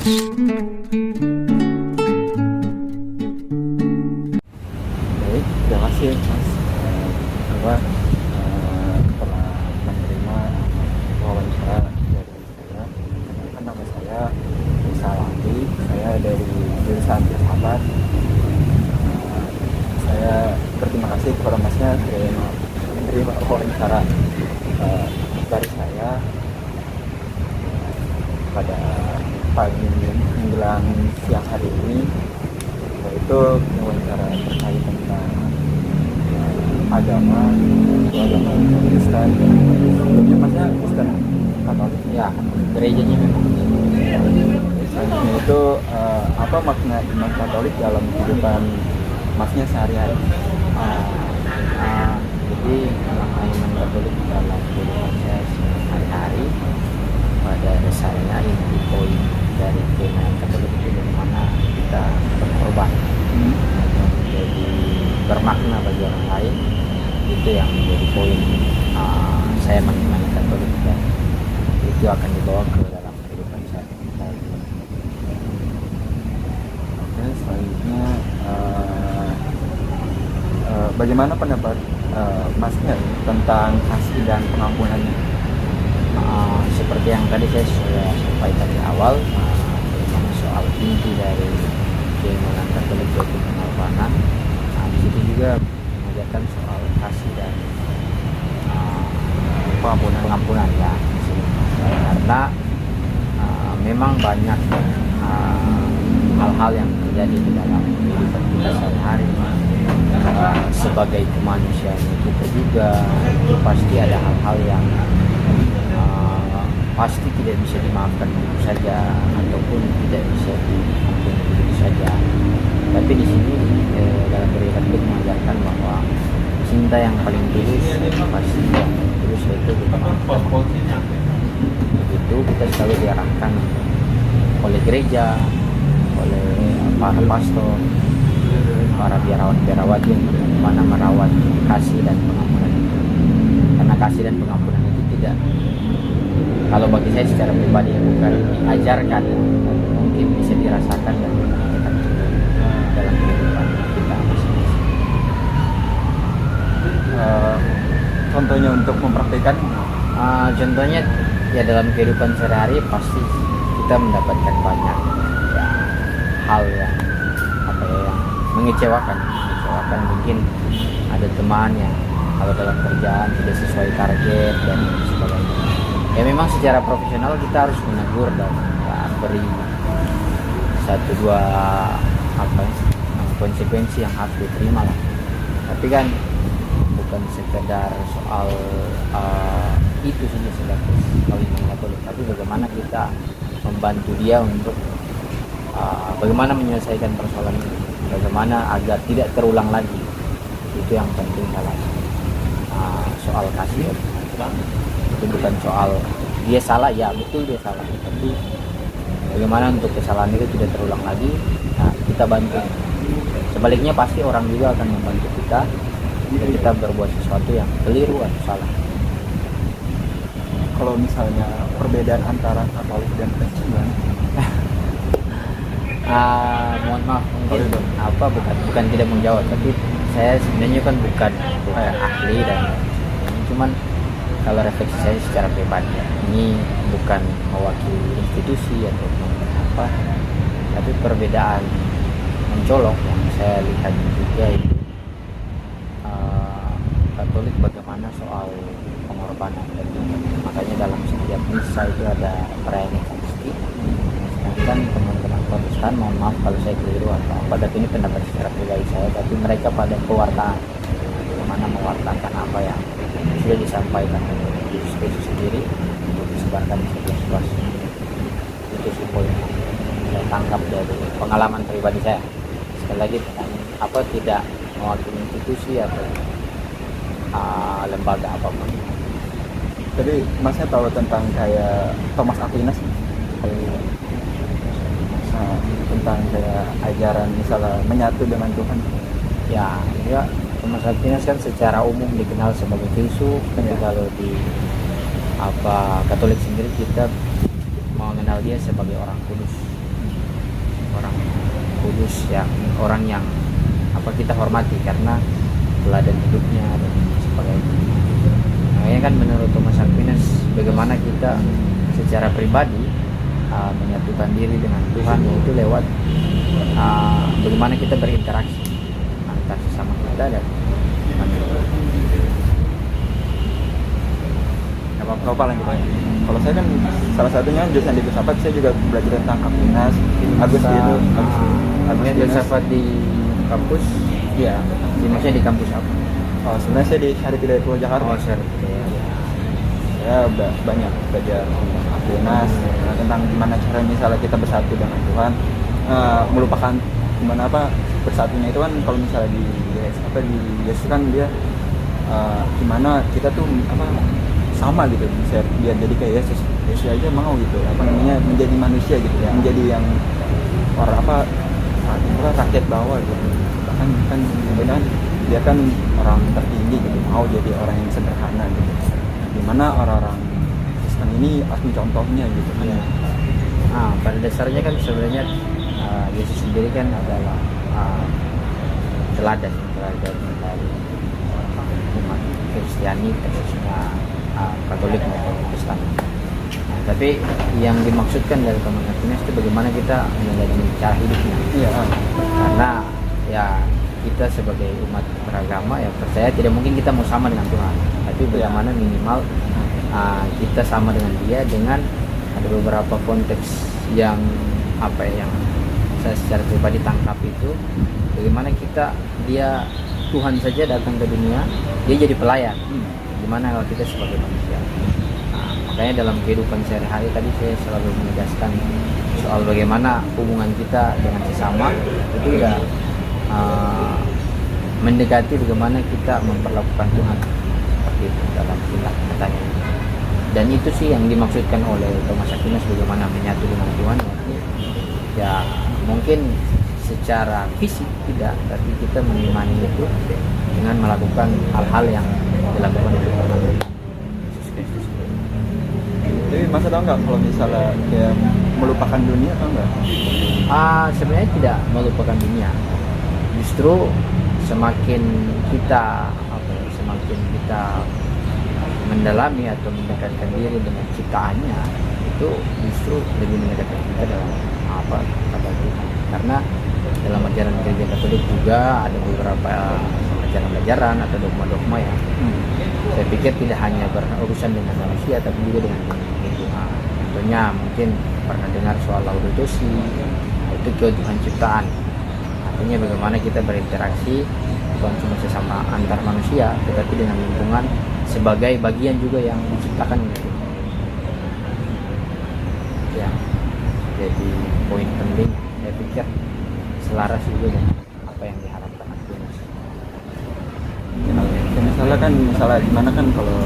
Baik, terima kasih Mas telah menerima wawancara dari saya. Kan nama saya Musa Landi, saya dari jurusan Filsafat. Saya berterima kasih kepada Masnya menerima wawancara dari saya pada pagi menjelang siang hari ini, yaitu wawancara terkait tentang agama Kristen. Sebelumnya Masnya Kristen Katolik Ya, gerejanya memang. Selanjutnya itu apa makna iman Katolik dalam kehidupan Masnya sehari-hari? Jadi makna iman Katolik dalam kehidupan saya sehari-hari, pada dasarnya inti poin dari keimanan Katolik itu bagaimana kita berkorban atau menjadi bermakna bagi orang lain. Itu yang menjadi poin saya mengimani Katolik, dan itu akan dibawa ke dalam kehidupan saya. Oke, selanjutnya bagaimana pendapat Masnya tentang kasih dan pengampunannya? Seperti yang tadi saya sudah sampaikan di awal, bagaimana soal inti dari keimanan Katolik yaitu pengorbanan. Di situ juga mengajarkan soal kasih dan pengampunan ya. Karena memang banyak hal-hal yang terjadi di dalam kehidupan kita sehari-hari. Sebagai kemanusiaan kita juga itu pasti ada hal-hal yang pasti tidak bisa dimaafkan begitu saja ataupun tidak bisa diampuni begitu saja. Tapi di sini dalam gereja Katolik mengajarkan bahwa cinta yang paling tulus pasti yang tulus itu begitu kita selalu diarahkan oleh gereja, oleh para pastor, para biarawan-biarawati untuk bagaimana merawat kasih dan pengampunan itu. Karena kasih dan pengampunan itu tidak, kalau bagi saya secara pribadi, bukan diajarkan, mungkin bisa dirasakan dan dipraktikkan dalam kehidupan kita masing-masing. Contohnya untuk mempraktikkan, Contohnya ya dalam kehidupan sehari-hari pasti kita mendapatkan banyak ya, hal yang yang mengecewakan. Mungkin ada teman yang kalau dalam kerjaan tidak sesuai target dan sebagainya. Ya memang secara profesional kita harus menegur dan beri satu dua konsekuensi yang harus diterima lah. Tapi kan bukan sekedar soal itu saja sebatas iman Katolik, tapi bagaimana kita membantu dia untuk bagaimana menyelesaikan persoalan ini, bagaimana agar tidak terulang lagi. Itu yang penting dalam soal kasih. Itu bukan soal dia salah, ya betul dia salah, tapi bagaimana untuk kesalahan itu tidak terulang lagi. Kita bantu. Sebaliknya pasti orang juga akan membantu kita jika kita berbuat sesuatu yang keliru atau salah. kalau misalnya perbedaan antara Katolik dan Kristen, Mohon maaf mungkin bukan tidak menjawab, tapi saya sebenarnya kan bukan ahli dan cuman kalau refleksi saya secara pribadi ya, ini bukan mewakili institusi atau apa, tapi perbedaan mencolok yang saya lihat juga itu Katolik bagaimana soal pengorbanan, dan makanya dalam setiap misa itu ada perayaan Ekaristi. Sedangkan teman-teman Protestan, mohon maaf kalau saya keliru atau apa, tapi ini pendapat secara pribadi saya, tapi mereka pada pewartaan, bagaimana mewartakan apa yang sudah disampaikan oleh Yesus Kristus sendiri untuk disebarkan seluas-luas. Itu sih poin yang saya tangkap dari pengalaman pribadi saya. Sekali lagi tidak mewakili institusi atau lembaga apapun. Jadi Masnya tahu tentang kayak Thomas Aquinas, tentang kayak ajaran misalnya menyatu dengan Tuhan. Ya, Thomas Aquinas kan secara umum dikenal sebagai filsuf, tapi kalau di Katolik sendiri kita mengenal dia sebagai orang kudus. orang kudus, yang orang yang kita hormati karena teladan hidupnya dan sebagainya. Makanya kan menurut Thomas Aquinas, bagaimana kita secara pribadi menyatukan diri dengan Tuhan, yaitu lewat bagaimana kita berinteraksi antar sesama kita dan manusia. Apa lanjut aja. Kalau saya kan salah satunya jurusan di filsafat, saya juga belajar tentang Aquinas, Agus gitu. Aquinas filsafat di kampus, Iya. maksudnya di kampus apa? Oh, sebenarnya saya di Syarif Hidayatullah Pulau Jakarta. Oh, sir. Saya banyak belajar tentang Aquinas, tentang gimana cara misalnya kita bersatu dengan Tuhan, melupakan gimana bersatunya itu kan. Kalau misalnya di Yesus kan dia gimana kita tuh sama gitu, bisa biar jadi kayak Yesus aja mau gitu, menjadi manusia gitu ya, menjadi yang orang rakyat bawah gitu. Bahkan kan dia kan orang tertinggi gitu, mau jadi orang yang sederhana gitu. Dimana orang-orang Kristen ini harus mencontohnya gitu kan. Pada dasarnya kan sebenarnya Yesus sendiri kan adalah teladan dari umat Kristiani, khususnya Katolik maupun Kristen. Tapi yang dimaksudkan dari Thomas Aquinas itu bagaimana kita menjalani cara hidupnya. Iya. Karena ya kita sebagai umat beragama ya percaya tidak mungkin kita mau sama dengan Tuhan, tapi bagaimana minimal kita sama dengan Dia dengan ada beberapa konteks yang yang saya secara pribadi tangkap itu, bagaimana dia Tuhan saja datang ke dunia, dia jadi pelayan. Gimana kalau kita sebagai manusia? Makanya dalam kehidupan sehari-hari tadi saya selalu menegaskan soal bagaimana hubungan kita dengan sesama itu udah mendekati bagaimana kita memperlakukan Tuhan seperti itu dalam tindak katanya. Dan itu sih yang dimaksudkan oleh Thomas Aquinas, bagaimana menyatu dengan Tuhan. Ya mungkin secara fisik tidak, tapi kita mengimani itu dengan melakukan hal-hal yang dilakukan oleh Tuhan Yesus Kristus. Jadi masa tahu nggak kalau misalnya kayak melupakan dunia atau enggak? Sebenarnya tidak melupakan dunia. Justru semakin kita mendalami atau mendekatkan diri dengan ciptaannya, itu justru lebih mendekatkan kita dalam kata Tuhan. Karena dalam ajaran Gereja Katolik juga ada beberapa ajaran-ajaran atau dogma-dogma yang saya pikir tidak hanya berurusan dengan manusia tapi juga dengan lingkungan. Contohnya mungkin pernah dengar soal Laudato Si, itu Tuhan ciptaan. Artinya bagaimana kita berinteraksi bukan cuma sesama antar manusia, tetapi dengan lingkungan sebagai bagian juga yang diciptakan oleh Tuhan. Ya, jadi poin penting saya pikir selaras juga dengan apa yang diharapkan Aquinas. Misalnya gimana kan kalau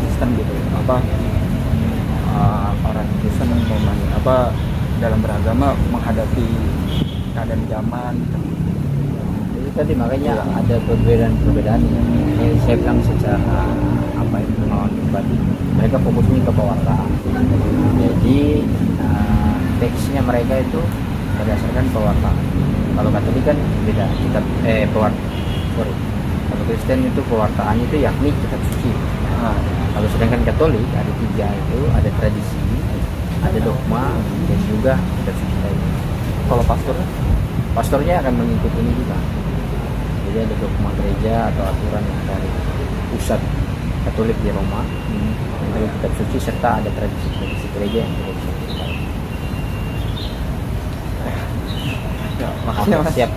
Kristen gitu, orang Kristen dalam beragama menghadapi keadaan zaman gitu. Jadi tadi makanya ada perbedaan yang saya bilang secara pengalaman pribadi, mereka fokusnya ke pewartaan. Jadi teksnya mereka itu berdasarkan pewartaan. Kalau Katolik kan beda, kalau Kristen itu pewartaannya itu yakni kitab suci. Kalau sedangkan Katolik ada 3 itu, ada tradisi, ada dogma, dan juga kitab suci lainnya. Kalau pastornya akan mengikuti ini juga. Jadi ada dogma gereja atau aturan yang dari pusat Katolik di Roma, dari kitab suci, serta ada tradisi gereja yang tidak bisa dilakukan. makasih Mas. Siap.